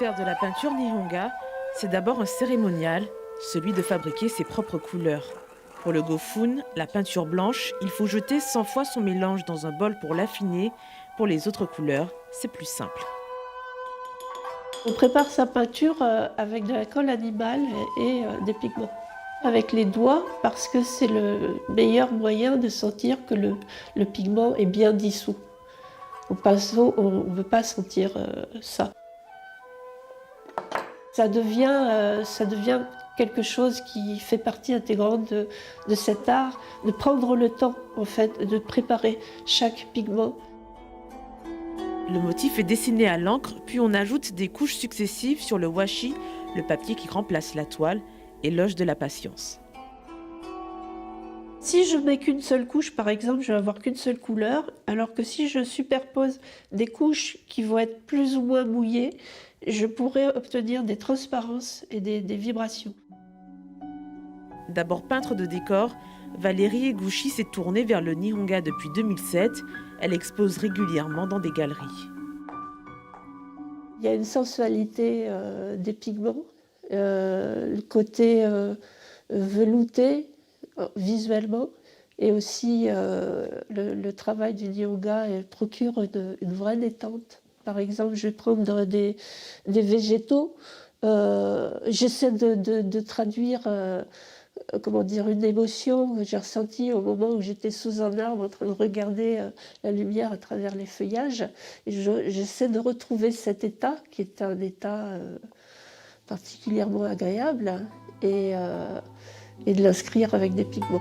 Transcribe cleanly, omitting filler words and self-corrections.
Faire de la peinture Nihonga, c'est d'abord un cérémonial, celui de fabriquer ses propres couleurs. Pour le Gofun, la peinture blanche, il faut jeter 100 fois son mélange dans un bol pour l'affiner. Pour les autres couleurs, c'est plus simple. On prépare sa peinture avec de la colle animale et des pigments. Avec les doigts, parce que c'est le meilleur moyen de sentir que le pigment est bien dissous. Au pinceau, on ne veut pas sentir ça. Ça devient quelque chose qui fait partie intégrante de cet art, de prendre le temps, en fait, de préparer chaque pigment. Le motif est dessiné à l'encre, puis on ajoute des couches successives sur le washi, le papier qui remplace la toile, éloge de la patience. Si je mets qu'une seule couche, par exemple, je vais avoir qu'une seule couleur, alors que si je superpose des couches qui vont être plus ou moins mouillées, je pourrais obtenir des transparences et des vibrations. D'abord peintre de décor, Valérie Eguchi s'est tournée vers le Nihonga depuis 2007. Elle expose régulièrement dans des galeries. Il y a une sensualité des pigments, le côté velouté visuellement, et aussi le travail du Nihonga procure une vraie détente. Par exemple, je vais prendre des végétaux, j'essaie de traduire comment dire, une émotion que j'ai ressentie au moment où j'étais sous un arbre en train de regarder la lumière à travers les feuillages. Et j'essaie de retrouver cet état, qui est un état particulièrement agréable, et de l'inscrire avec des pigments.